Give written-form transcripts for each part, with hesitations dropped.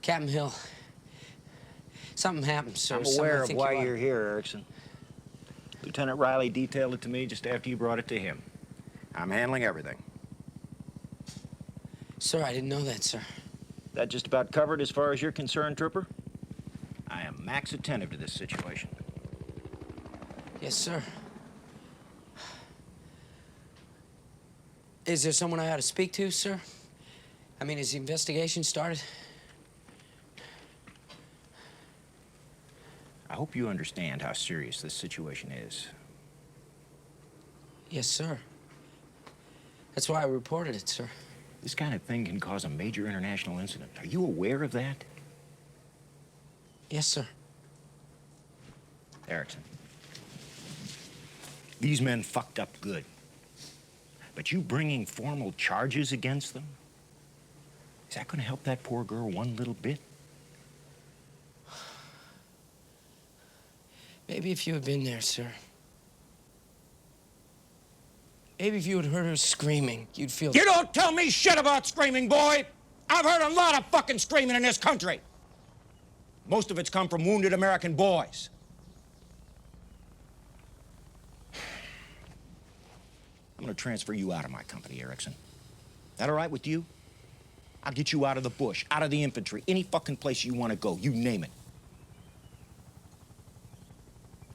Captain Hill. Something happened, sir. I'm aware of why you're here, Erickson. Lieutenant Riley detailed it to me just after you brought it to him. I'm handling everything. Sir, I didn't know that, sir. That just about covered as far as you're concerned, Trooper? I am max attentive to this situation. Yes, sir. Is there someone I ought to speak to, sir? I mean, has the investigation started? I hope you understand how serious this situation is. Yes, sir. That's why I reported it, sir. This kind of thing can cause a major international incident. Are you aware of that? Yes, sir. Erickson, these men fucked up good. But you bringing formal charges against them, is that going to help that poor girl one little bit? Maybe if you had been there, sir. Maybe if you had heard her screaming, you'd feel... You don't tell me shit about screaming, boy! I've heard a lot of fucking screaming in this country. Most of it's come from wounded American boys. I'm gonna transfer you out of my company, Erickson. That all right with you? I'll get you out of the bush, out of the infantry, any fucking place you want to go, you name it.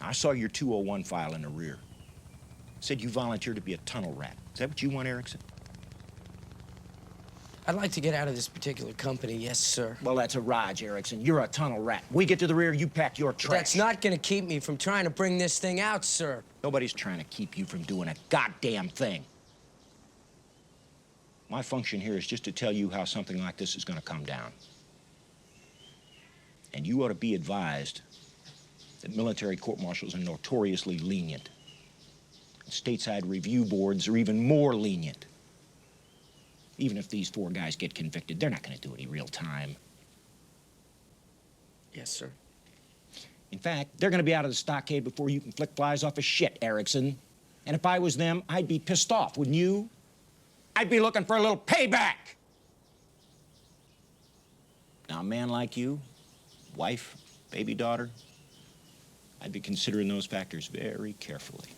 I saw your 201 file in the rear. Said you volunteered to be a tunnel rat. Is that what you want, Erickson? I'd like to get out of this particular company, yes, sir. Well, that's a Raj, Erickson. You're a tunnel rat. We get to the rear, you pack your trash. That's not gonna keep me from trying to bring this thing out, sir. Nobody's trying to keep you from doing a goddamn thing. My function here is just to tell you how something like this is gonna come down. And you ought to be advised that military court-martials are notoriously lenient. Stateside review boards are even more lenient. Even if these 4 guys get convicted, they're not going to do any real time. Yes, sir. In fact, they're going to be out of the stockade before you can flick flies off a shit, Erickson. And if I was them, I'd be pissed off, wouldn't you? I'd be looking for a little payback. Now, a man like you, wife, baby daughter, I'd be considering those factors very carefully.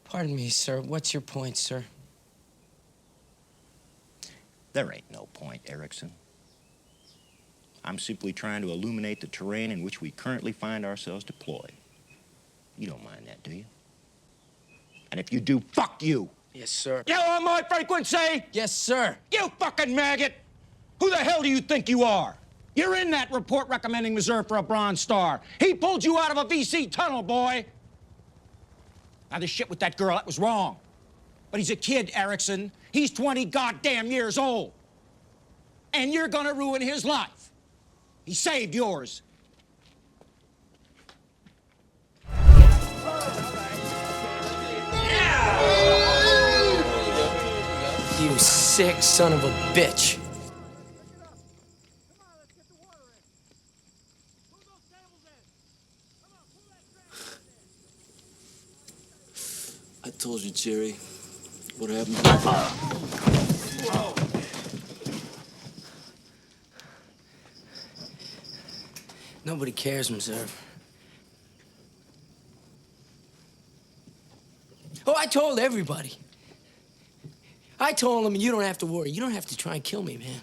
Pardon me, sir. What's your point, sir? There ain't no point, Erickson. I'm simply trying to illuminate the terrain in which we currently find ourselves deployed. You don't mind that, do you? And if you do, fuck you! Yes, sir. You on my frequency? Yes, sir. You fucking maggot! Who the hell do you think you are? You're in that report recommending Reserve for a Bronze Star. He pulled you out of a VC tunnel, boy. Now, this shit with that girl, that was wrong. But he's a kid, Erickson. He's 20 goddamn years old. And you're gonna ruin his life. He saved yours. You sick son of a bitch. I told you, Jerry. What happened? Nobody cares, Reserve. Oh, I told everybody. I told them you don't have to worry. You don't have to try and kill me, man.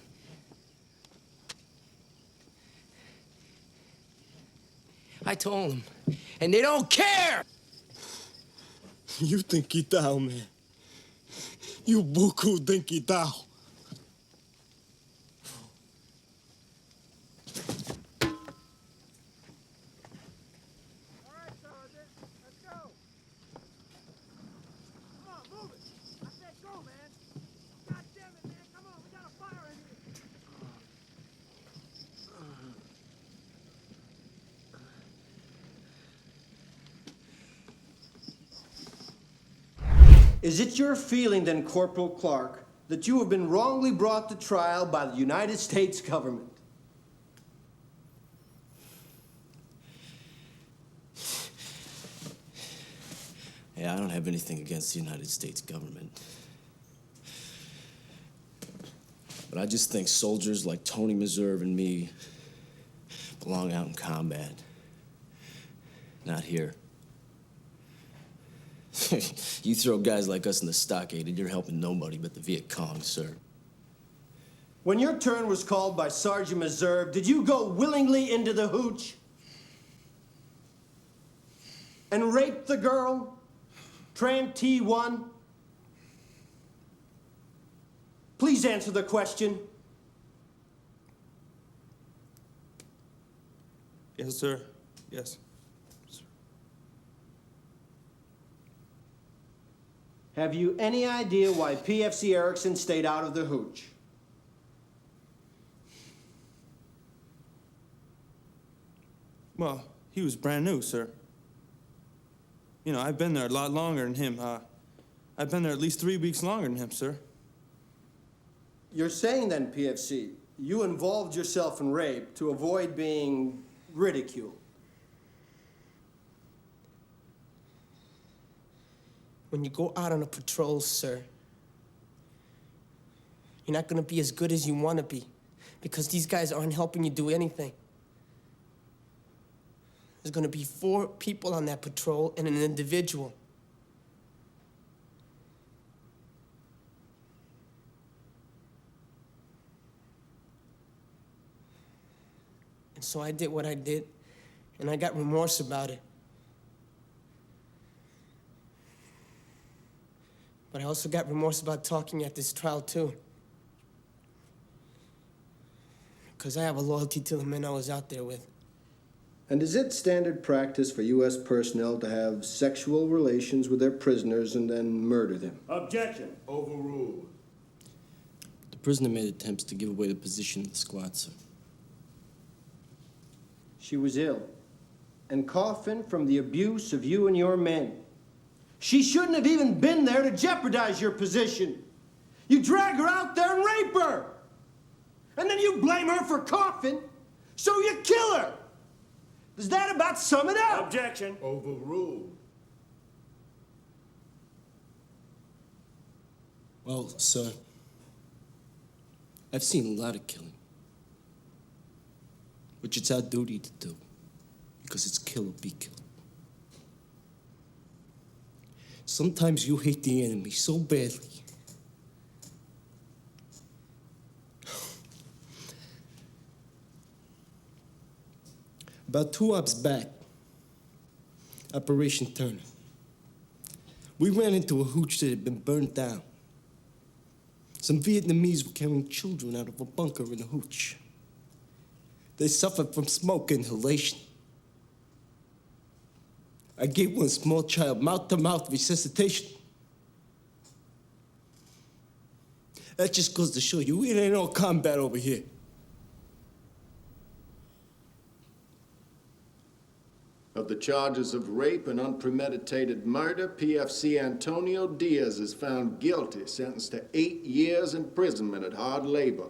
I told them, and they don't care! You think tao, man. You buku think tao. Is it your feeling, then, Corporal Clark, that you have been wrongly brought to trial by the United States government? Yeah, I don't have anything against the United States government. But I just think soldiers like Tony Meserve and me belong out in combat. Not here. You throw guys like us in the stockade and you're helping nobody but the Viet Cong, sir. When your turn was called by Sergeant Meserve, did you go willingly into the hooch? And rape the girl? Tramp T1? Please answer the question. Yes, sir. Yes. Have you any idea why PFC Erickson stayed out of the hooch? Well, he was brand new, sir. You know, I've been there a lot longer than him. I've been there at least 3 weeks longer than him, sir. You're saying then, PFC, you involved yourself in rape to avoid being ridiculed. When you go out on a patrol, sir, you're not gonna be as good as you wanna be because these guys aren't helping you do anything. There's gonna be 4 people on that patrol and an individual. And so I did what I did, and I got remorse about it. But I also got remorse about talking at this trial, too. Because I have a loyalty to the men I was out there with. And is it standard practice for U.S. personnel to have sexual relations with their prisoners and then murder them? Objection. Overruled. The prisoner made attempts to give away the position of the squad, sir. She was ill and coughing from the abuse of you and your men. She shouldn't have even been there to jeopardize your position. You drag her out there and rape her. And then you blame her for coughing, so you kill her. Does that about sum it up? Objection. Overruled. Well, sir, I've seen a lot of killing. Which it's our duty to do, because it's kill or be killed. Sometimes you hate the enemy so badly. About 2 ops back, Operation Turner, we ran into a hooch that had been burned down. Some Vietnamese were carrying children out of a bunker in the hooch. They suffered from smoke inhalation. I gave one small child mouth-to-mouth resuscitation. That just goes to show you, it ain't all combat over here. Of the charges of rape and unpremeditated murder, PFC Antonio Diaz is found guilty, sentenced to 8 years imprisonment at hard labor.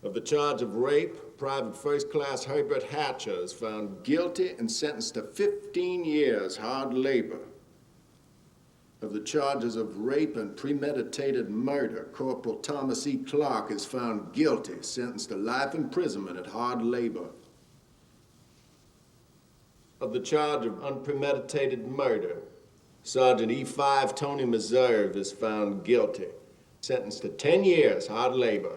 Of the charge of rape, Private First Class Herbert Hatcher is found guilty and sentenced to 15 years hard labor. Of the charges of rape and premeditated murder, Corporal Thomas E. Clark is found guilty, sentenced to life imprisonment at hard labor. Of the charge of unpremeditated murder, Sergeant E5 Tony Meserve is found guilty, sentenced to 10 years hard labor.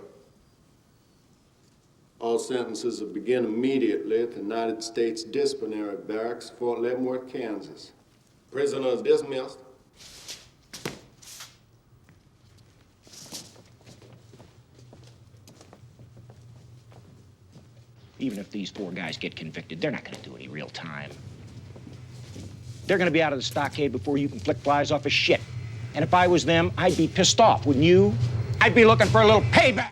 All sentences will begin immediately at the United States Disciplinary Barracks, Fort Leavenworth, Kansas. Prisoners dismissed. Even if these 4 guys get convicted, they're not going to do any real time. They're going to be out of the stockade before you can flick flies off a shit. And if I was them, I'd be pissed off, wouldn't you? I'd be looking for a little payback.